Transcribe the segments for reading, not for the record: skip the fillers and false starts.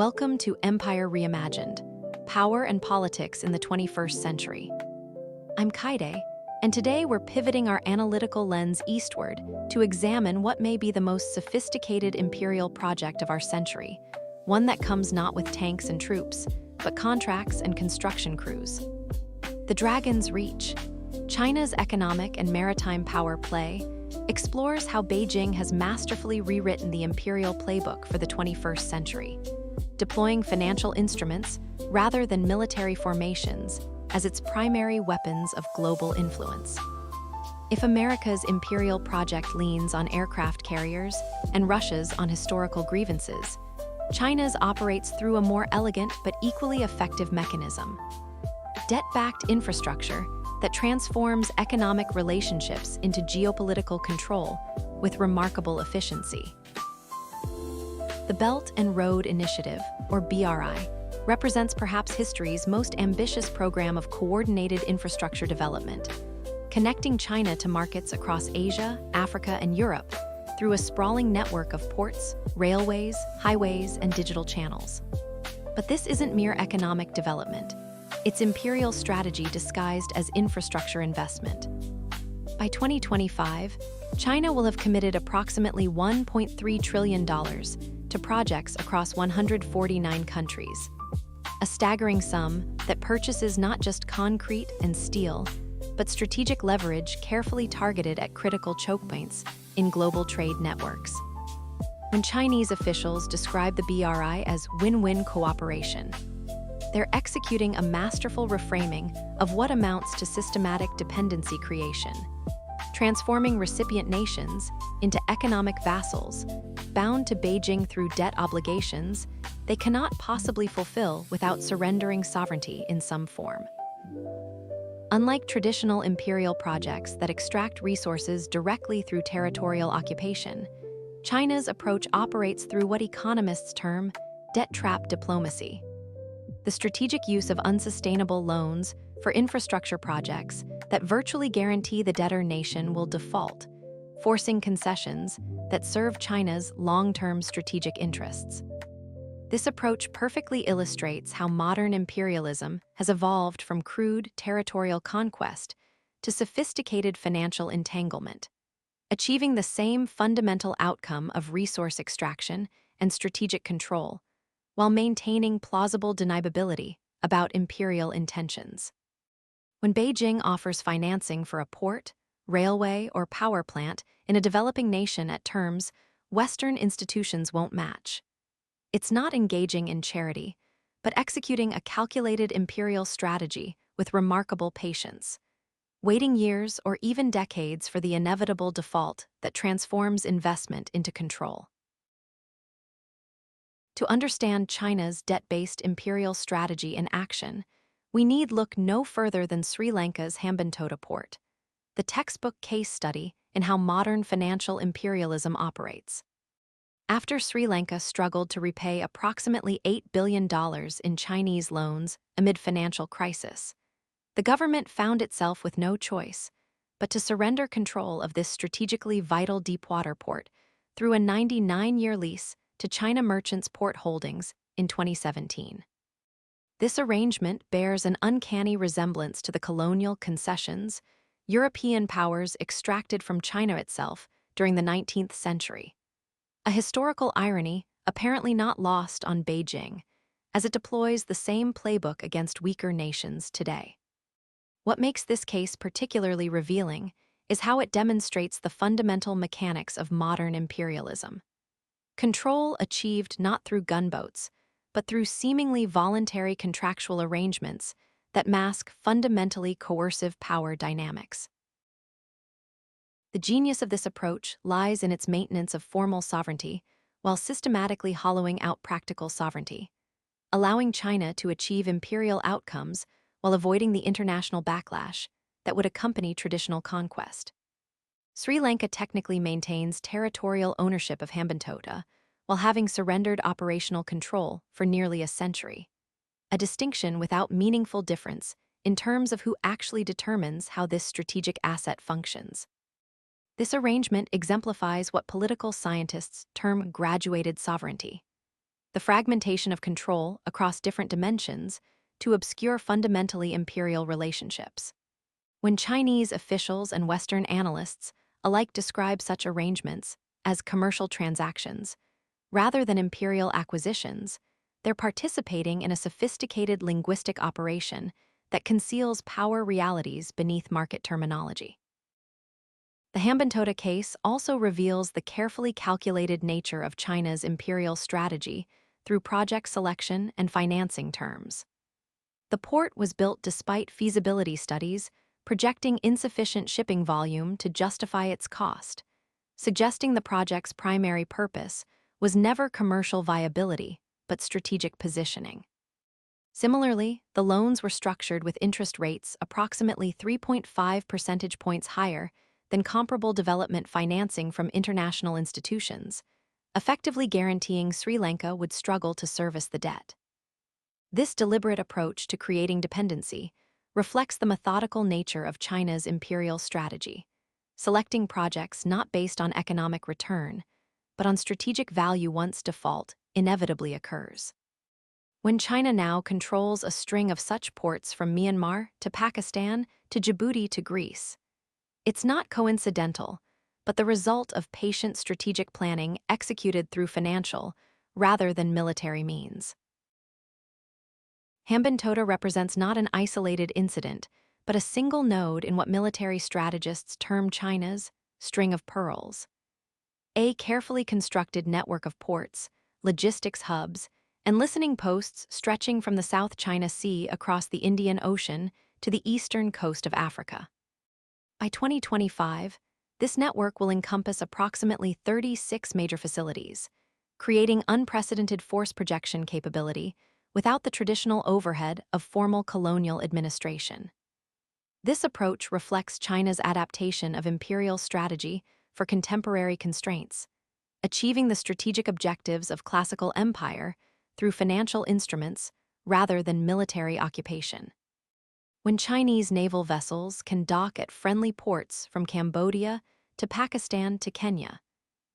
Welcome to Empire Reimagined, Power and Politics in the 21st Century. I'm Kaede, and today we're pivoting our analytical lens eastward to examine what may be the most sophisticated imperial project of our century, one that comes not with tanks and troops, but contracts and construction crews. The Dragon's Reach, China's economic and maritime power play, explores how Beijing has masterfully rewritten the imperial playbook for the 21st century, deploying financial instruments rather than military formations as its primary weapons of global influence. If America's imperial project leans on aircraft carriers and Russia's on historical grievances, China's operates through a more elegant but equally effective mechanism: debt-backed infrastructure that transforms economic relationships into geopolitical control with remarkable efficiency. The Belt and Road Initiative, or BRI, represents perhaps history's most ambitious program of coordinated infrastructure development, connecting China to markets across Asia, Africa, and Europe through a sprawling network of ports, railways, highways, and digital channels. But this isn't mere economic development. It's imperial strategy disguised as infrastructure investment. By 2025, China will have committed approximately $1.3 trillion to projects across 149 countries, a staggering sum that purchases not just concrete and steel, but strategic leverage carefully targeted at critical choke points in global trade networks. When Chinese officials describe the BRI as win-win cooperation, they're executing a masterful reframing of what amounts to systematic dependency creation, transforming recipient nations into economic vassals, bound to Beijing through debt obligations they cannot possibly fulfill without surrendering sovereignty in some form. Unlike traditional imperial projects that extract resources directly through territorial occupation, China's approach operates through what economists term debt trap diplomacy: the strategic use of unsustainable loans for infrastructure projects that virtually guarantee the debtor nation will default, forcing concessions that serve China's long-term strategic interests. This approach perfectly illustrates how modern imperialism has evolved from crude territorial conquest to sophisticated financial entanglement, achieving the same fundamental outcome of resource extraction and strategic control, while maintaining plausible deniability about imperial intentions. When Beijing offers financing for a port, railway, or power plant in a developing nation at terms Western institutions won't match, it's not engaging in charity, but executing a calculated imperial strategy with remarkable patience, waiting years or even decades for the inevitable default that transforms investment into control. To understand China's debt-based imperial strategy in action, we need look no further than Sri Lanka's Hambantota port, the textbook case study in how modern financial imperialism operates. After Sri Lanka struggled to repay approximately $8 billion in Chinese loans amid financial crisis, the government found itself with no choice but to surrender control of this strategically vital deepwater port through a 99-year lease to China Merchants Port Holdings in 2017. This arrangement bears an uncanny resemblance to the colonial concessions European powers extracted from China itself during the 19th century, a historical irony apparently not lost on Beijing, as it deploys the same playbook against weaker nations today. What makes this case particularly revealing is how it demonstrates the fundamental mechanics of modern imperialism. Control achieved not through gunboats, but through seemingly voluntary contractual arrangements that mask fundamentally coercive power dynamics. The genius of this approach lies in its maintenance of formal sovereignty while systematically hollowing out practical sovereignty, allowing China to achieve imperial outcomes while avoiding the international backlash that would accompany traditional conquest. Sri Lanka technically maintains territorial ownership of Hambantota while having surrendered operational control for nearly a century, a distinction without meaningful difference in terms of who actually determines how this strategic asset functions. This arrangement exemplifies what political scientists term graduated sovereignty. the fragmentation of control across different dimensions to obscure fundamentally imperial relationships. When Chinese officials and Western analysts alike describe such arrangements as commercial transactions, rather than imperial acquisitions, they're participating in a sophisticated linguistic operation that conceals power realities beneath market terminology. The Hambantota case also reveals the carefully calculated nature of China's imperial strategy through project selection and financing terms. The port was built despite feasibility studies projecting insufficient shipping volume to justify its cost, suggesting the project's primary purpose was never commercial viability, but strategic positioning. Similarly, the loans were structured with interest rates approximately 3.5 percentage points higher than comparable development financing from international institutions, effectively guaranteeing Sri Lanka would struggle to service the debt. This deliberate approach to creating dependency reflects the methodical nature of China's imperial strategy, selecting projects not based on economic return, but on strategic value once default inevitably occurs. When China now controls a string of such ports from Myanmar to Pakistan to Djibouti to Greece, it's not coincidental, but the result of patient strategic planning executed through financial rather than military means. Hambantota represents not an isolated incident, but a single node in what military strategists term China's string of pearls. A carefully constructed network of ports, logistics hubs, and listening posts stretching from the South China Sea across the Indian Ocean to the eastern coast of Africa. By 2025, this network will encompass approximately 36 major facilities, creating unprecedented force projection capability without the traditional overhead of formal colonial administration. This approach reflects China's adaptation of imperial strategy for contemporary constraints, achieving the strategic objectives of classical empire through financial instruments rather than military occupation. When Chinese naval vessels can dock at friendly ports from Cambodia to Pakistan to Kenya,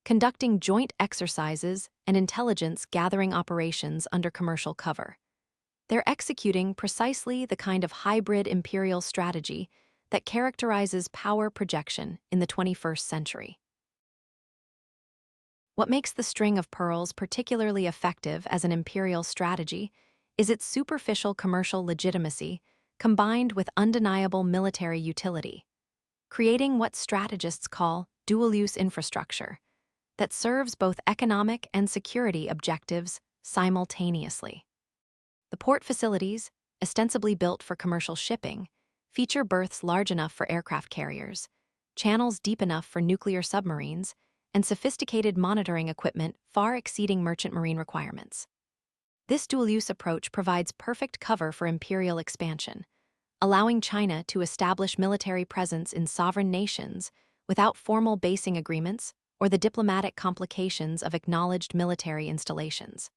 conducting joint exercises and intelligence-gathering operations under commercial cover, they're executing precisely the kind of hybrid imperial strategy that characterizes power projection in the 21st century. What makes the string of pearls particularly effective as an imperial strategy is its superficial commercial legitimacy combined with undeniable military utility, creating what strategists call dual-use infrastructure that serves both economic and security objectives simultaneously. The port facilities, ostensibly built for commercial shipping, feature berths large enough for aircraft carriers, channels deep enough for nuclear submarines, and sophisticated monitoring equipment far exceeding merchant marine requirements. This dual-use approach provides perfect cover for imperial expansion, allowing China to establish military presence in sovereign nations without formal basing agreements or the diplomatic complications of acknowledged military installations.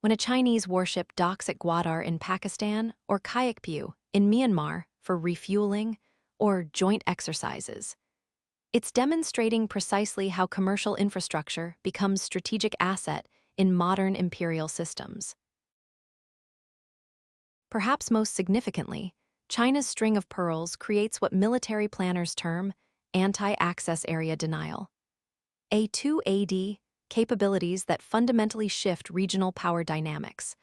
When a Chinese warship docks at Gwadar in Pakistan or Kayakpiu in Myanmar for refueling or joint exercises, it's demonstrating precisely how commercial infrastructure becomes strategic asset in modern imperial systems. Perhaps most significantly, China's string of pearls creates what military planners term anti-access area denial. A2AD capabilities that fundamentally shift regional power dynamics,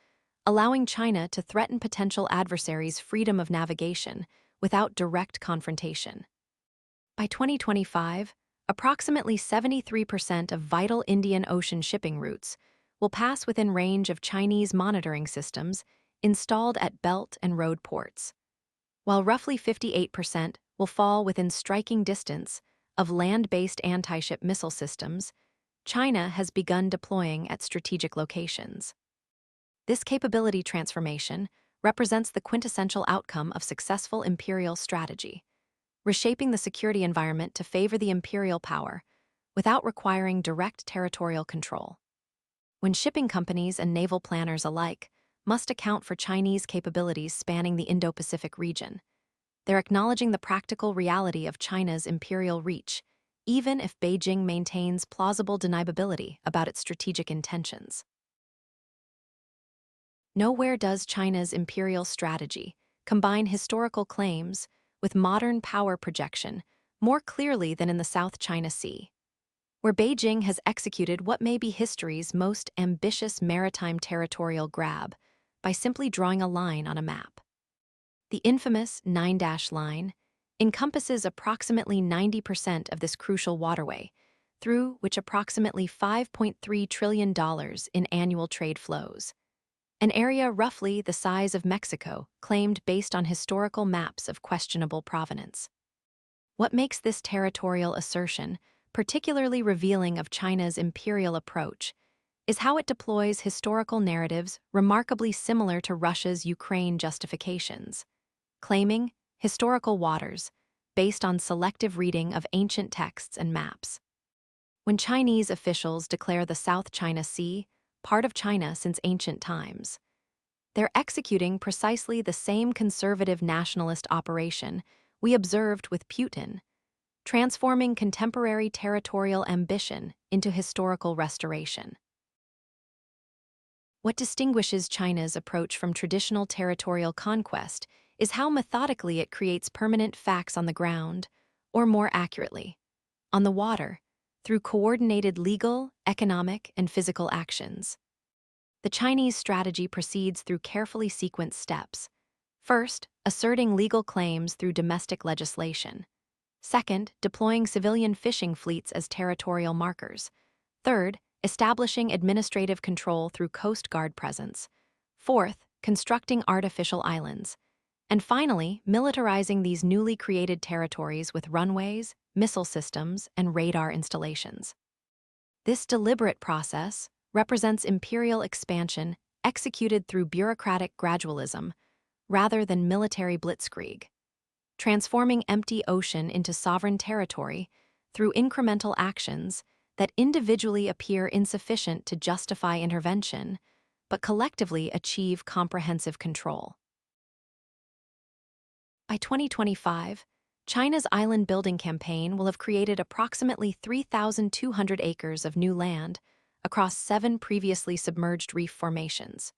allowing China to threaten potential adversaries' freedom of navigation without direct confrontation. By 2025, approximately 73% of vital Indian Ocean shipping routes will pass within range of Chinese monitoring systems installed at belt and road ports, while roughly 58% will fall within striking distance of land-based anti-ship missile systems China has begun deploying at strategic locations. This capability transformation represents the quintessential outcome of successful imperial strategy, reshaping the security environment to favor the imperial power without requiring direct territorial control. When shipping companies and naval planners alike must account for Chinese capabilities spanning the Indo-Pacific region, they're acknowledging the practical reality of China's imperial reach, even if Beijing maintains plausible deniability about its strategic intentions. Nowhere does China's imperial strategy combine historical claims with modern power projection more clearly than in the South China Sea, where Beijing has executed what may be history's most ambitious maritime territorial grab by simply drawing a line on a map. The infamous 9-line encompasses approximately 90% of this crucial waterway, through which approximately $5.3 trillion in annual trade flows. An area roughly the size of Mexico, claimed based on historical maps of questionable provenance. What makes this territorial assertion particularly revealing of China's imperial approach is how it deploys historical narratives remarkably similar to Russia's Ukraine justifications, claiming historical waters based on selective reading of ancient texts and maps. When Chinese officials declare the South China Sea part of China since ancient times, they're executing precisely the same conservative nationalist operation we observed with Putin, transforming contemporary territorial ambition into historical restoration. What distinguishes China's approach from traditional territorial conquest is how methodically it creates permanent facts on the ground, or more accurately, on the water, through coordinated legal, economic, and physical actions. The Chinese strategy proceeds through carefully sequenced steps. First, asserting legal claims through domestic legislation. Second, deploying civilian fishing fleets as territorial markers. Third, establishing administrative control through Coast Guard presence. Fourth, constructing artificial islands. And finally, militarizing these newly created territories with runways, missile systems, and radar installations. This deliberate process represents imperial expansion executed through bureaucratic gradualism rather than military blitzkrieg, transforming empty ocean into sovereign territory through incremental actions that individually appear insufficient to justify intervention, but collectively achieve comprehensive control. By 2025, China's island building campaign will have created approximately 3,200 acres of new land across 7 previously submerged reef formations,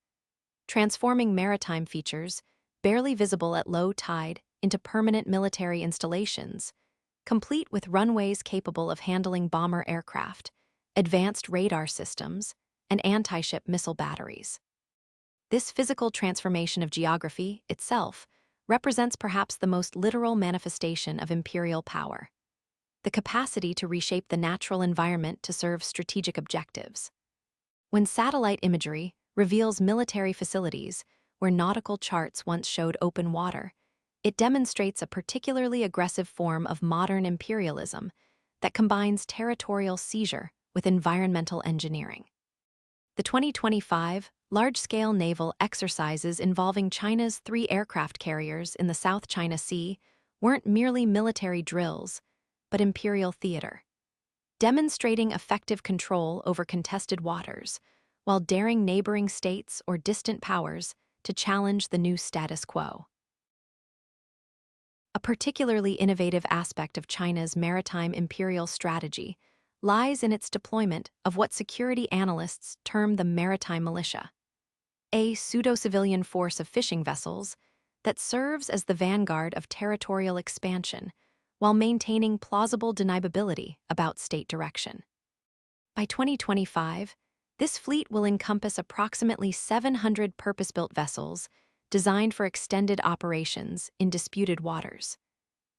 transforming maritime features barely visible at low tide into permanent military installations, complete with runways capable of handling bomber aircraft, advanced radar systems, and anti-ship missile batteries. This physical transformation of geography itself represents perhaps the most literal manifestation of imperial power: the capacity to reshape the natural environment to serve strategic objectives. When satellite imagery reveals military facilities where nautical charts once showed open water, it demonstrates a particularly aggressive form of modern imperialism that combines territorial seizure with environmental engineering. The 2025 large-scale naval exercises involving China's 3 aircraft carriers in the South China Sea weren't merely military drills, but imperial theater, demonstrating effective control over contested waters while daring neighboring states or distant powers to challenge the new status quo. A particularly innovative aspect of China's maritime imperial strategy lies in its deployment of what security analysts term the maritime militia, a pseudo-civilian force of fishing vessels that serves as the vanguard of territorial expansion while maintaining plausible deniability about state direction. By 2025, this fleet will encompass approximately 700 purpose-built vessels designed for extended operations in disputed waters,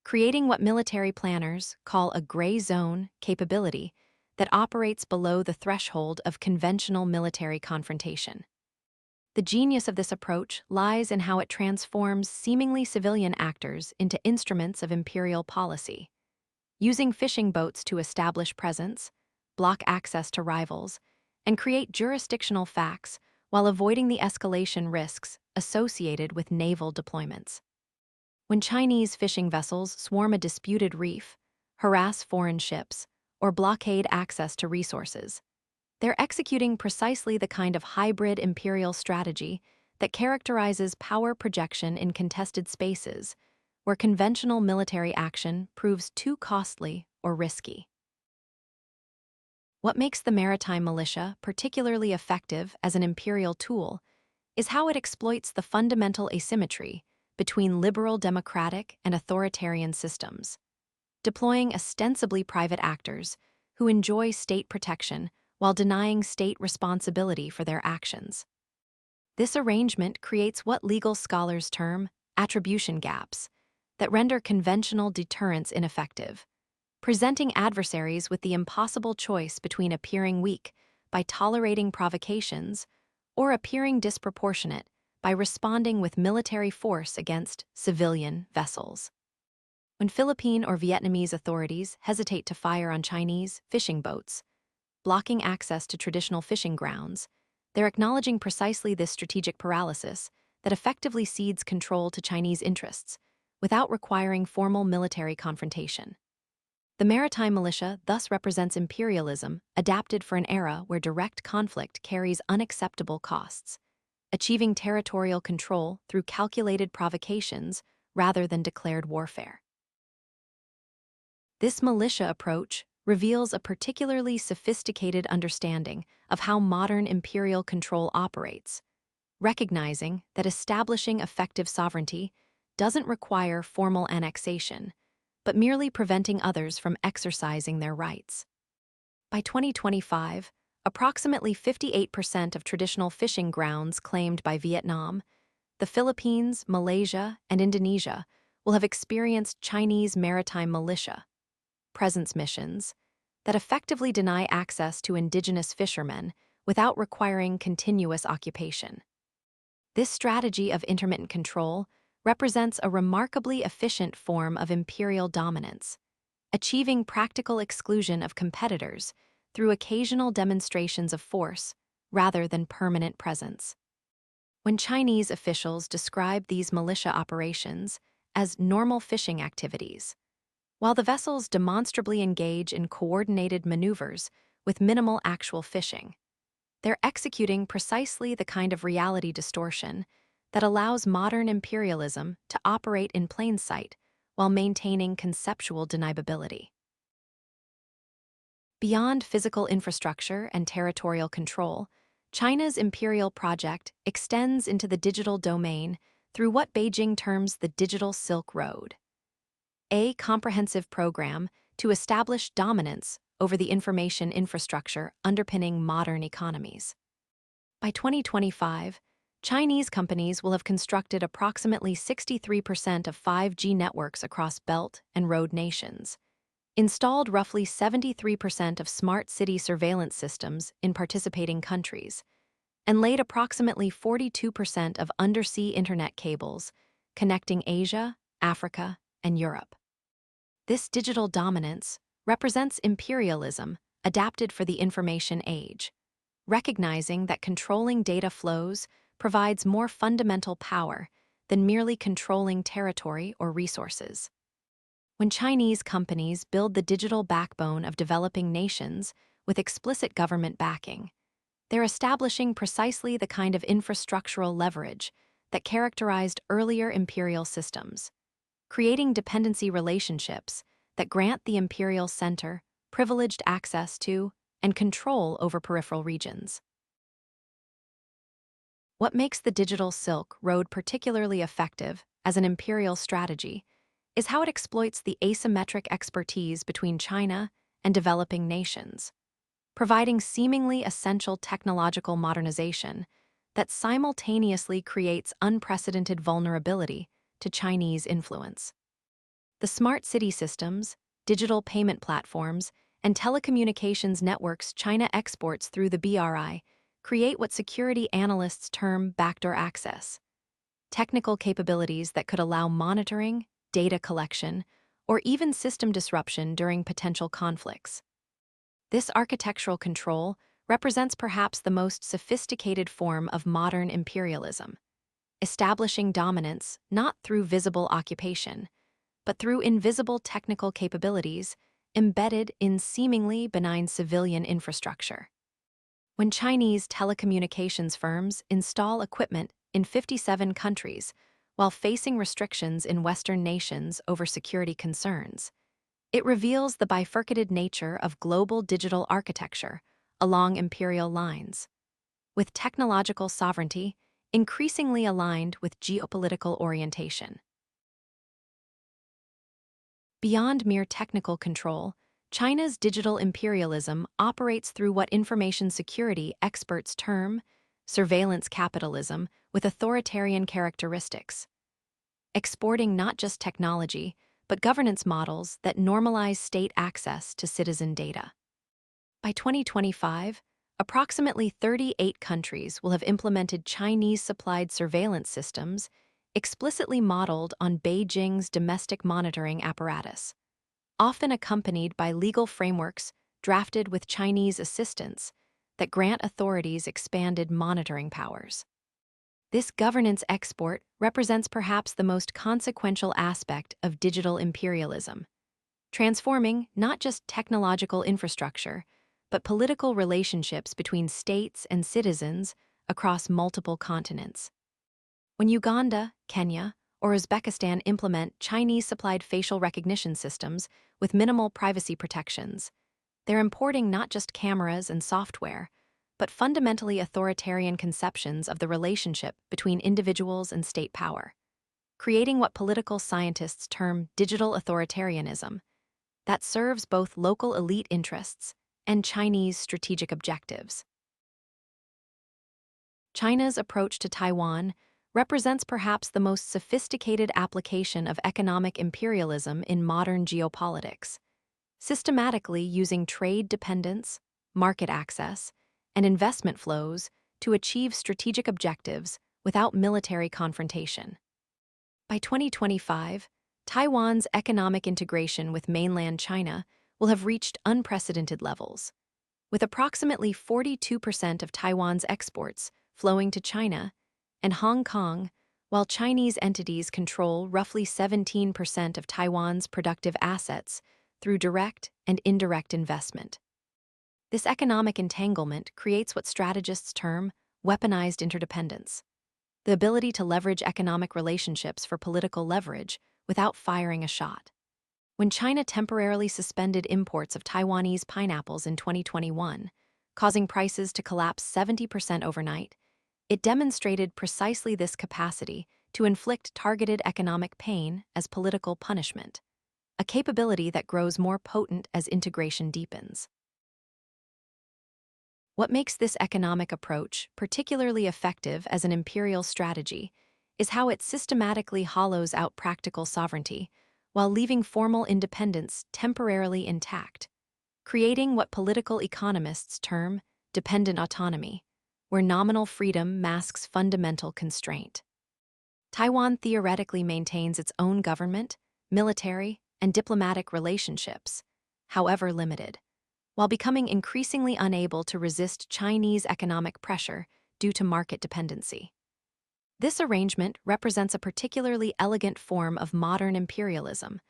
creating what military planners call a gray zone capability that operates below the threshold of conventional military confrontation. The genius of this approach lies in how it transforms seemingly civilian actors into instruments of imperial policy, using fishing boats to establish presence, block access to rivals, and create jurisdictional facts while avoiding the escalation risks associated with naval deployments. When Chinese fishing vessels swarm a disputed reef, harass foreign ships, or blockade access to resources, they're executing precisely the kind of hybrid imperial strategy that characterizes power projection in contested spaces, where conventional military action proves too costly or risky. What makes the maritime militia particularly effective as an imperial tool is how it exploits the fundamental asymmetry between liberal democratic and authoritarian systems, deploying ostensibly private actors who enjoy state protection while denying state responsibility for their actions. This arrangement creates what legal scholars term attribution gaps that render conventional deterrence ineffective, presenting adversaries with the impossible choice between appearing weak by tolerating provocations or appearing disproportionate by responding with military force against civilian vessels. When Philippine or Vietnamese authorities hesitate to fire on Chinese fishing boats, blocking access to traditional fishing grounds, they're acknowledging precisely this strategic paralysis that effectively cedes control to Chinese interests without requiring formal military confrontation. The maritime militia thus represents imperialism adapted for an era where direct conflict carries unacceptable costs, achieving territorial control through calculated provocations rather than declared warfare. This militia approach reveals a particularly sophisticated understanding of how modern imperial control operates, recognizing that establishing effective sovereignty doesn't require formal annexation, but merely preventing others from exercising their rights. By 2025, approximately 58% of traditional fishing grounds claimed by Vietnam, the Philippines, Malaysia, and Indonesia will have experienced Chinese maritime militia presence missions that effectively deny access to indigenous fishermen without requiring continuous occupation. This strategy of intermittent control represents a remarkably efficient form of imperial dominance, achieving practical exclusion of competitors through occasional demonstrations of force rather than permanent presence. When Chinese officials describe these militia operations as normal fishing activities, while the vessels demonstrably engage in coordinated maneuvers with minimal actual fishing, they're executing precisely the kind of reality distortion that allows modern imperialism to operate in plain sight while maintaining conceptual deniability. Beyond physical infrastructure and territorial control, China's imperial project extends into the digital domain through what Beijing terms the Digital Silk Road, a comprehensive program to establish dominance over the information infrastructure underpinning modern economies. By 2025, Chinese companies will have constructed approximately 63% of 5G networks across Belt and Road nations, installed roughly 73% of smart city surveillance systems in participating countries, and laid approximately 42% of undersea internet cables connecting Asia, Africa, and Europe. This digital dominance represents imperialism adapted for the information age, recognizing that controlling data flows provides more fundamental power than merely controlling territory or resources. When Chinese companies build the digital backbone of developing nations with explicit government backing, they're establishing precisely the kind of infrastructural leverage that characterized earlier imperial systems, creating dependency relationships that grant the imperial center privileged access to and control over peripheral regions. What makes the Digital Silk Road particularly effective as an imperial strategy is how it exploits the asymmetric expertise between China and developing nations, providing seemingly essential technological modernization that simultaneously creates unprecedented vulnerability to Chinese influence. The smart city systems, digital payment platforms, and telecommunications networks China exports through the BRI create what security analysts term backdoor access, technical capabilities that could allow monitoring, data collection, or even system disruption during potential conflicts. This architectural control represents perhaps the most sophisticated form of modern imperialism, establishing dominance not through visible occupation, but through invisible technical capabilities embedded in seemingly benign civilian infrastructure. When Chinese telecommunications firms install equipment in 57 countries while facing restrictions in Western nations over security concerns, it reveals the bifurcated nature of global digital architecture along imperial lines. With technological sovereignty, increasingly aligned with geopolitical orientation. Beyond mere technical control, China's digital imperialism operates through what information security experts term surveillance capitalism with authoritarian characteristics, exporting not just technology, but governance models that normalize state access to citizen data. By 2025, approximately 38 countries will have implemented Chinese-supplied surveillance systems explicitly modeled on Beijing's domestic monitoring apparatus, often accompanied by legal frameworks drafted with Chinese assistance that grant authorities expanded monitoring powers. This governance export represents perhaps the most consequential aspect of digital imperialism, transforming not just technological infrastructure, but political relationships between states and citizens across multiple continents. When Uganda, Kenya, or Uzbekistan implement Chinese-supplied facial recognition systems with minimal privacy protections, they're importing not just cameras and software, but fundamentally authoritarian conceptions of the relationship between individuals and state power, creating what political scientists term digital authoritarianism that serves both local elite interests and Chinese strategic objectives. China's approach to Taiwan represents perhaps the most sophisticated application of economic imperialism in modern geopolitics, systematically using trade dependence, market access, and investment flows to achieve strategic objectives without military confrontation. By 2025, Taiwan's economic integration with mainland China will have reached unprecedented levels, with approximately 42% of Taiwan's exports flowing to China and Hong Kong, while Chinese entities control roughly 17% of Taiwan's productive assets through direct and indirect investment. This economic entanglement creates what strategists term weaponized interdependence, the ability to leverage economic relationships for political leverage without firing a shot. When China temporarily suspended imports of Taiwanese pineapples in 2021, causing prices to collapse 70% overnight, it demonstrated precisely this capacity to inflict targeted economic pain as political punishment, a capability that grows more potent as integration deepens. What makes this economic approach particularly effective as an imperial strategy is how it systematically hollows out practical sovereignty while leaving formal independence temporarily intact, creating what political economists term dependent autonomy, where nominal freedom masks fundamental constraint. Taiwan theoretically maintains its own government, military, and diplomatic relationships, however limited, while becoming increasingly unable to resist Chinese economic pressure due to market dependency. This arrangement represents a particularly elegant form of modern imperialism,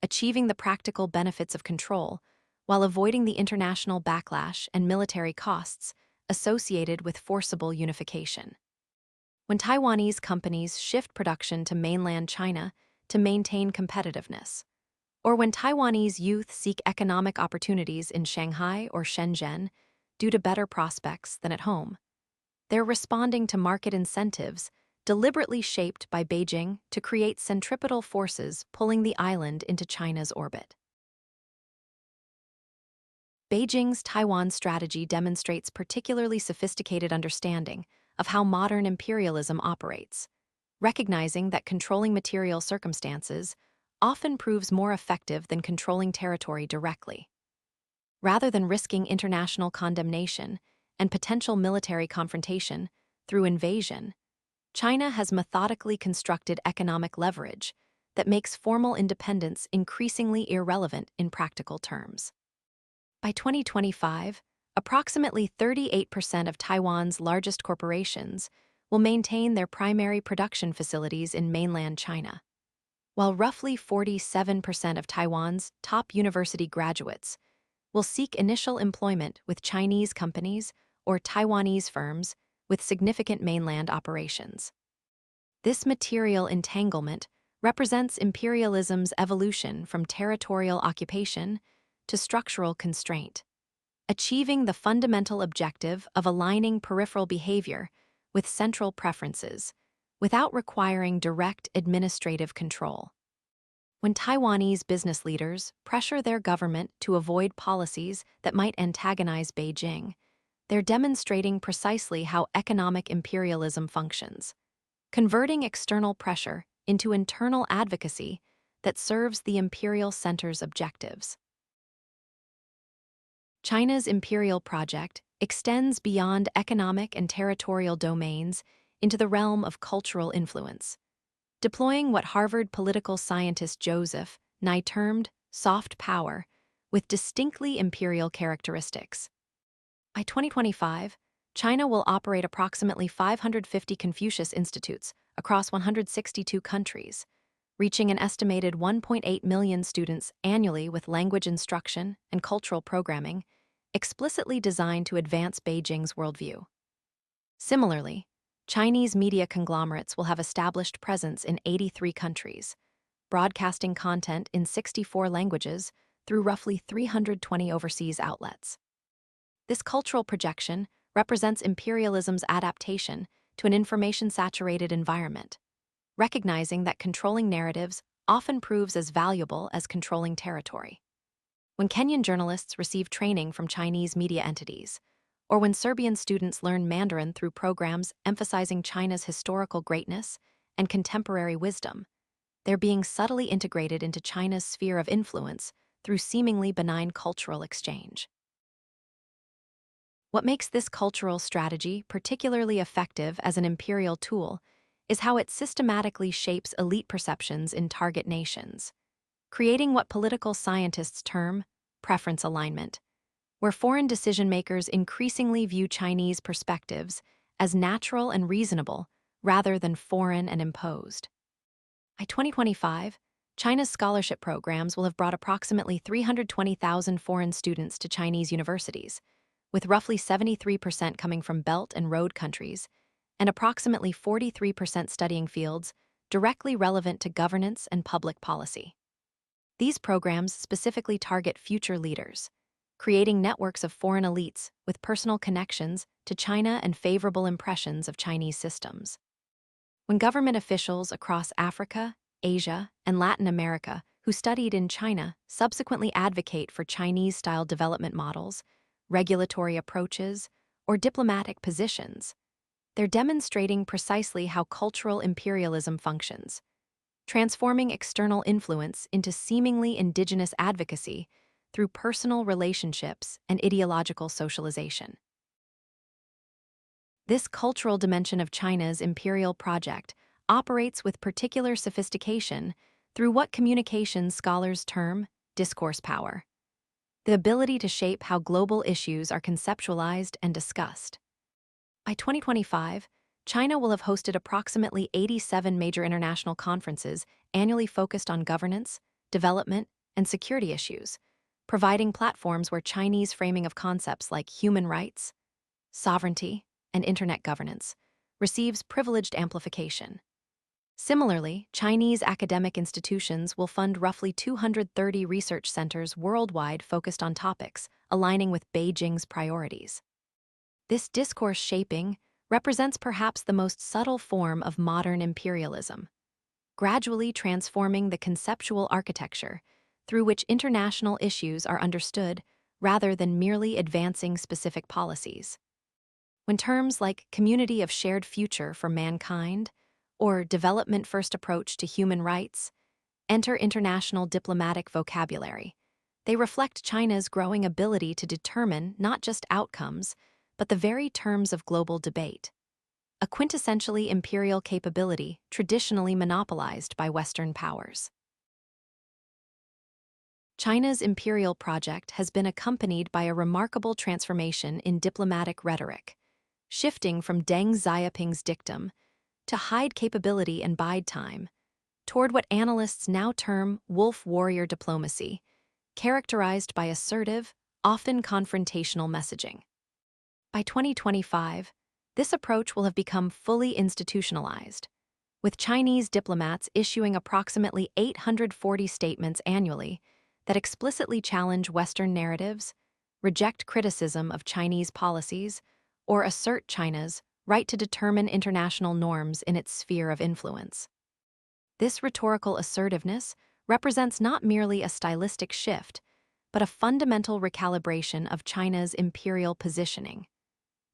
achieving the practical benefits of control while avoiding the international backlash and military costs associated with forcible unification. When Taiwanese companies shift production to mainland China to maintain competitiveness, or when Taiwanese youth seek economic opportunities in Shanghai or Shenzhen due to better prospects than at home, they're responding to market incentives deliberately shaped by Beijing to create centripetal forces pulling the island into China's orbit. Beijing's Taiwan strategy demonstrates particularly sophisticated understanding of how modern imperialism operates, recognizing that controlling material circumstances often proves more effective than controlling territory directly. Rather than risking international condemnation and potential military confrontation through invasion, China has methodically constructed economic leverage that makes formal independence increasingly irrelevant in practical terms. By 2025, approximately 38% of Taiwan's largest corporations will maintain their primary production facilities in mainland China, while roughly 47% of Taiwan's top university graduates will seek initial employment with Chinese companies or Taiwanese firms with significant mainland operations. This material entanglement represents imperialism's evolution from territorial occupation to structural constraint, achieving the fundamental objective of aligning peripheral behavior with central preferences, without requiring direct administrative control. When Taiwanese business leaders pressure their government to avoid policies that might antagonize Beijing, they're demonstrating precisely how economic imperialism functions, converting external pressure into internal advocacy that serves the imperial center's objectives. China's imperial project extends beyond economic and territorial domains into the realm of cultural influence, deploying what Harvard political scientist Joseph Nye termed soft power with distinctly imperial characteristics. By 2025, China will operate approximately 550 Confucius Institutes across 162 countries, reaching an estimated 1.8 million students annually with language instruction and cultural programming explicitly designed to advance Beijing's worldview. Similarly, Chinese media conglomerates will have established presence in 83 countries, broadcasting content in 64 languages through roughly 320 overseas outlets. This cultural projection represents imperialism's adaptation to an information-saturated environment, recognizing that controlling narratives often proves as valuable as controlling territory. When Kenyan journalists receive training from Chinese media entities, or when Serbian students learn Mandarin through programs emphasizing China's historical greatness and contemporary wisdom, they're being subtly integrated into China's sphere of influence through seemingly benign cultural exchange. What makes this cultural strategy particularly effective as an imperial tool is how it systematically shapes elite perceptions in target nations, creating what political scientists term preference alignment, where foreign decision-makers increasingly view Chinese perspectives as natural and reasonable rather than foreign and imposed. By 2025, China's scholarship programs will have brought approximately 320,000 foreign students to Chinese universities, with roughly 73% coming from Belt and Road countries, and approximately 43% studying fields directly relevant to governance and public policy. These programs specifically target future leaders, creating networks of foreign elites with personal connections to China and favorable impressions of Chinese systems. When government officials across Africa, Asia, and Latin America who studied in China subsequently advocate for Chinese-style development models, regulatory approaches, or diplomatic positions, they're demonstrating precisely how cultural imperialism functions, transforming external influence into seemingly indigenous advocacy through personal relationships and ideological socialization. This cultural dimension of China's imperial project operates with particular sophistication through what communications scholars term discourse power, the ability to shape how global issues are conceptualized and discussed. By 2025, China will have hosted approximately 87 major international conferences annually focused on governance, development, and security issues, providing platforms where Chinese framing of concepts like human rights, sovereignty, and internet governance receives privileged amplification. Similarly, Chinese academic institutions will fund roughly 230 research centers worldwide focused on topics aligning with Beijing's priorities. This discourse shaping represents perhaps the most subtle form of modern imperialism, gradually transforming the conceptual architecture through which international issues are understood rather than merely advancing specific policies. When terms like community of shared future for mankind or development-first approach to human rights enter international diplomatic vocabulary, they reflect China's growing ability to determine not just outcomes, but the very terms of global debate, a quintessentially imperial capability traditionally monopolized by Western powers. China's imperial project has been accompanied by a remarkable transformation in diplomatic rhetoric, shifting from Deng Xiaoping's dictum to hide capability and bide time, toward what analysts now term wolf warrior diplomacy, characterized by assertive, often confrontational messaging. By 2025, this approach will have become fully institutionalized, with Chinese diplomats issuing approximately 840 statements annually that explicitly challenge Western narratives, reject criticism of Chinese policies, or assert China's right to determine international norms in its sphere of influence. This rhetorical assertiveness represents not merely a stylistic shift, but a fundamental recalibration of China's imperial positioning,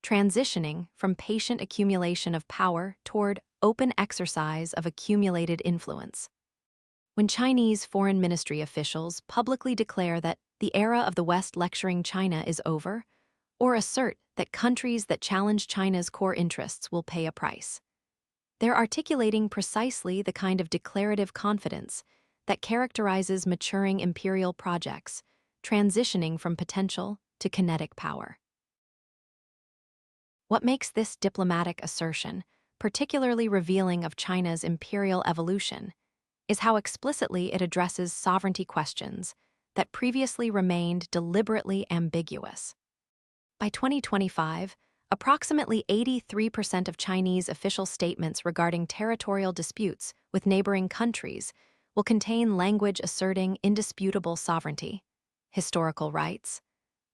transitioning from patient accumulation of power toward open exercise of accumulated influence. When Chinese foreign ministry officials publicly declare that the era of the West lecturing China is over, or assert that countries that challenge China's core interests will pay a price, they're articulating precisely the kind of declarative confidence that characterizes maturing imperial projects, transitioning from potential to kinetic power. What makes this diplomatic assertion particularly revealing of China's imperial evolution is how explicitly it addresses sovereignty questions that previously remained deliberately ambiguous. By 2025, approximately 83% of Chinese official statements regarding territorial disputes with neighboring countries will contain language asserting indisputable sovereignty, historical rights,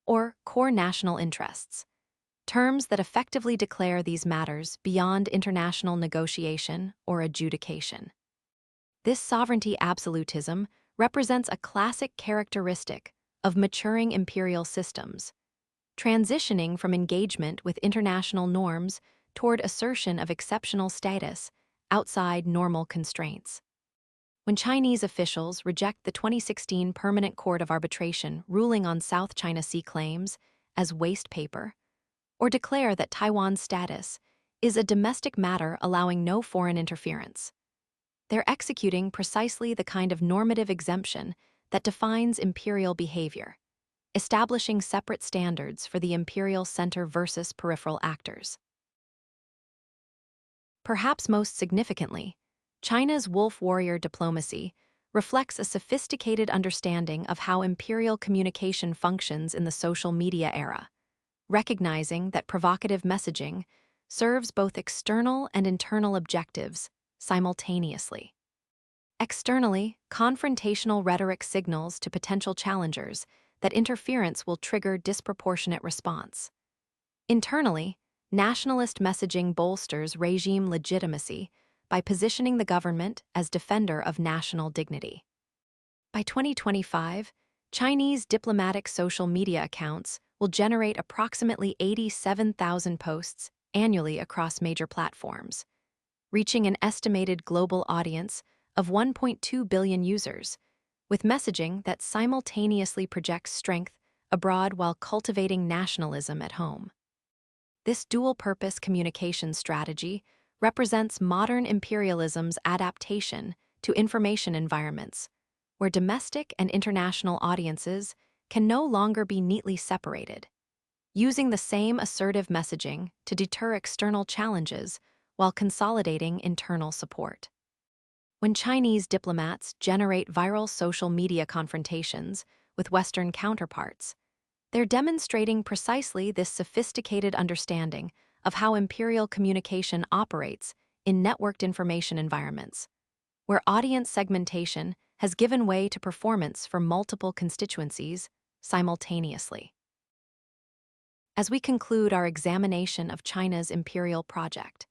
or core national interests, terms that effectively declare these matters beyond international negotiation or adjudication. This sovereignty absolutism represents a classic characteristic of maturing imperial systems, transitioning from engagement with international norms toward assertion of exceptional status outside normal constraints. When Chinese officials reject the 2016 Permanent Court of Arbitration ruling on South China Sea claims as waste paper, or declare that Taiwan's status is a domestic matter allowing no foreign interference, they're executing precisely the kind of normative exemption that defines imperial behavior, establishing separate standards for the imperial center versus peripheral actors. Perhaps most significantly, China's wolf warrior diplomacy reflects a sophisticated understanding of how imperial communication functions in the social media era, recognizing that provocative messaging serves both external and internal objectives simultaneously. Externally, confrontational rhetoric signals to potential challengers that interference will trigger disproportionate response. Internally, nationalist messaging bolsters regime legitimacy by positioning the government as defender of national dignity. By 2025, Chinese diplomatic social media accounts will generate approximately 87,000 posts annually across major platforms, reaching an estimated global audience of 1.2 billion users, with messaging that simultaneously projects strength abroad while cultivating nationalism at home. This dual-purpose communication strategy represents modern imperialism's adaptation to information environments, where domestic and international audiences can no longer be neatly separated, using the same assertive messaging to deter external challenges while consolidating internal support. When Chinese diplomats generate viral social media confrontations with Western counterparts, they're demonstrating precisely this sophisticated understanding of how imperial communication operates in networked information environments, where audience segmentation has given way to performance for multiple constituencies simultaneously. As we conclude our examination of China's imperial project,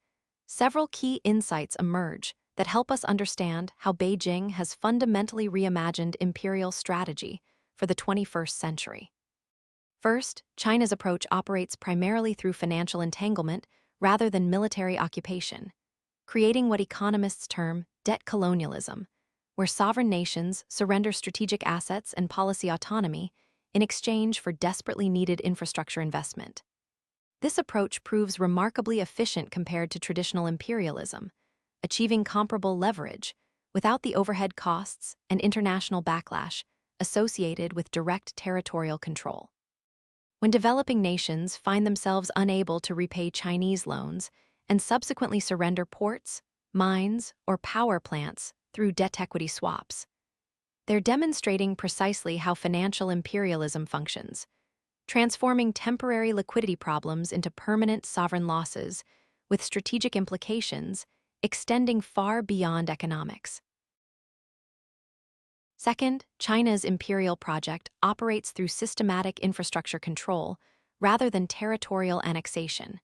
several key insights emerge that help us understand how Beijing has fundamentally reimagined imperial strategy for the 21st century. First, China's approach operates primarily through financial entanglement rather than military occupation, creating what economists term debt colonialism, where sovereign nations surrender strategic assets and policy autonomy in exchange for desperately needed infrastructure investment. This approach proves remarkably efficient compared to traditional imperialism, achieving comparable leverage without the overhead costs and international backlash associated with direct territorial control. When developing nations find themselves unable to repay Chinese loans and subsequently surrender ports, mines, or power plants through debt equity swaps, they're demonstrating precisely how financial imperialism functions, transforming temporary liquidity problems into permanent sovereign losses with strategic implications extending far beyond economics. Second, China's imperial project operates through systematic infrastructure control rather than territorial annexation,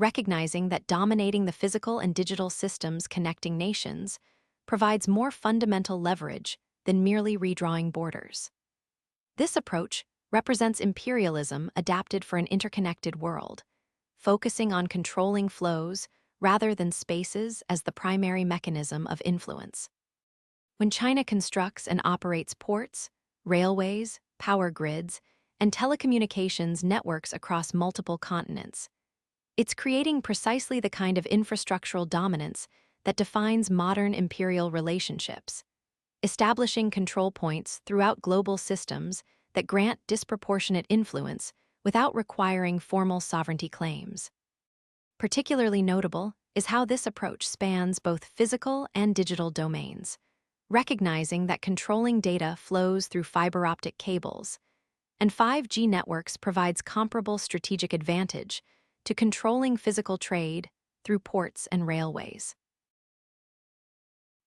recognizing that dominating the physical and digital systems connecting nations provides more fundamental leverage than merely redrawing borders. This approach represents imperialism adapted for an interconnected world, focusing on controlling flows rather than spaces as the primary mechanism of influence. When China constructs and operates ports, railways, power grids, and telecommunications networks across multiple continents, it's creating precisely the kind of infrastructural dominance that defines modern imperial relationships, establishing control points throughout global systems that grant disproportionate influence without requiring formal sovereignty claims. Particularly notable is how this approach spans both physical and digital domains, recognizing that controlling data flows through fiber optic cables, and 5G networks provides comparable strategic advantage to controlling physical trade through ports and railways.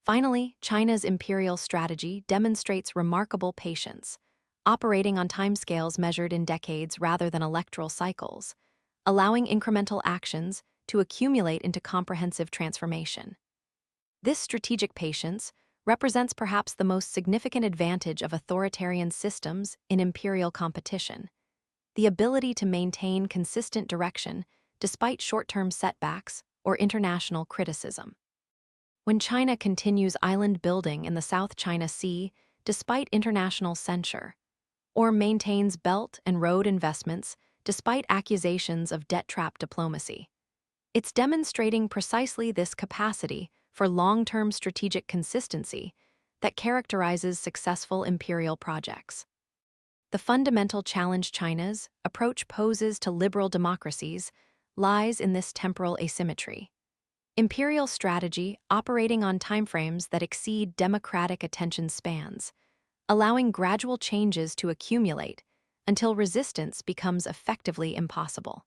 Finally, China's imperial strategy demonstrates remarkable patience, operating on timescales measured in decades rather than electoral cycles, allowing incremental actions to accumulate into comprehensive transformation. This strategic patience represents perhaps the most significant advantage of authoritarian systems in imperial competition: the ability to maintain consistent direction despite short-term setbacks or international criticism. When China continues island building in the South China Sea despite international censure, or maintains belt and road investments despite accusations of debt trap diplomacy, it's demonstrating precisely this capacity for long-term strategic consistency that characterizes successful imperial projects. The fundamental challenge China's approach poses to liberal democracies lies in this temporal asymmetry. Imperial strategy operating on timeframes that exceed democratic attention spans, allowing gradual changes to accumulate until resistance becomes effectively impossible.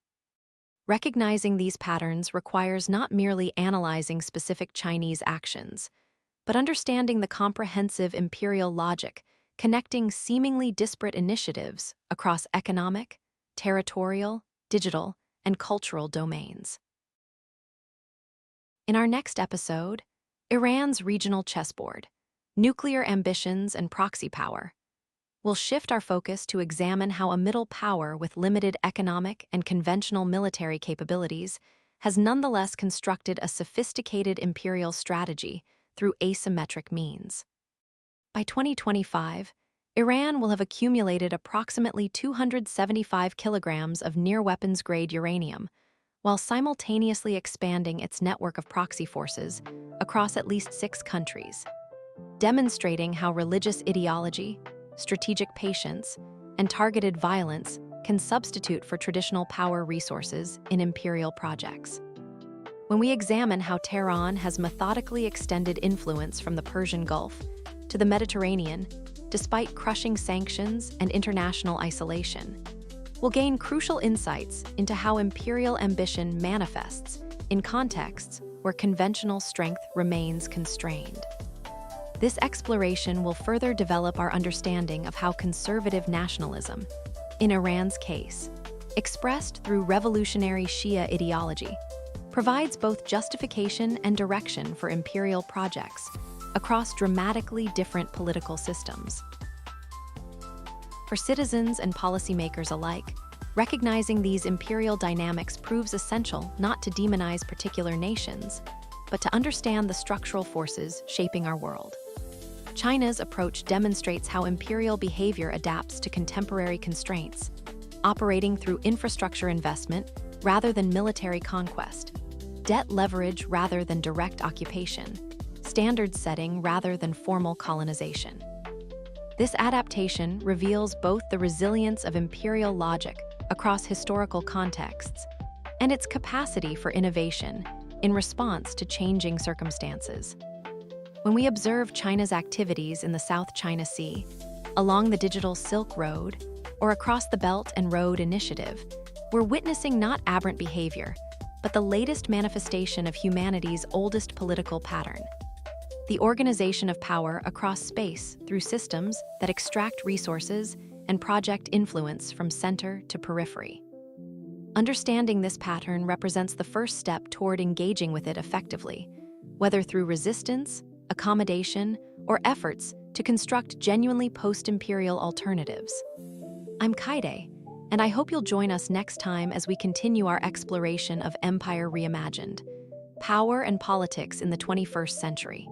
Recognizing these patterns requires not merely analyzing specific Chinese actions, but understanding the comprehensive imperial logic connecting seemingly disparate initiatives across economic, territorial, digital, and cultural domains. In our next episode, Iran's regional chessboard, nuclear ambitions and proxy power, we'll shift our focus to examine how a middle power with limited economic and conventional military capabilities has nonetheless constructed a sophisticated imperial strategy through asymmetric means. By 2025, Iran will have accumulated approximately 275 kilograms of near-weapons-grade uranium, while simultaneously expanding its network of proxy forces across at least 6 countries, demonstrating how religious ideology, strategic patience, and targeted violence can substitute for traditional power resources in imperial projects. When we examine how Tehran has methodically extended influence from the Persian Gulf to the Mediterranean, despite crushing sanctions and international isolation, we'll gain crucial insights into how imperial ambition manifests in contexts where conventional strength remains constrained. This exploration will further develop our understanding of how conservative nationalism, in Iran's case, expressed through revolutionary Shia ideology, provides both justification and direction for imperial projects across dramatically different political systems. For citizens and policymakers alike, recognizing these imperial dynamics proves essential not to demonize particular nations, but to understand the structural forces shaping our world. China's approach demonstrates how imperial behavior adapts to contemporary constraints, operating through infrastructure investment rather than military conquest, debt leverage rather than direct occupation, standard setting rather than formal colonization. This adaptation reveals both the resilience of imperial logic across historical contexts and its capacity for innovation in response to changing circumstances. When we observe China's activities in the South China Sea, along the digital Silk Road, or across the Belt and Road Initiative, we're witnessing not aberrant behavior, but the latest manifestation of humanity's oldest political pattern: the organization of power across space through systems that extract resources and project influence from center to periphery. Understanding this pattern represents the first step toward engaging with it effectively, whether through resistance, accommodation, or efforts to construct genuinely post-imperial alternatives. I'm Kaede, and I hope you'll join us next time as we continue our exploration of Empire Reimagined, Power and Politics in the 21st Century.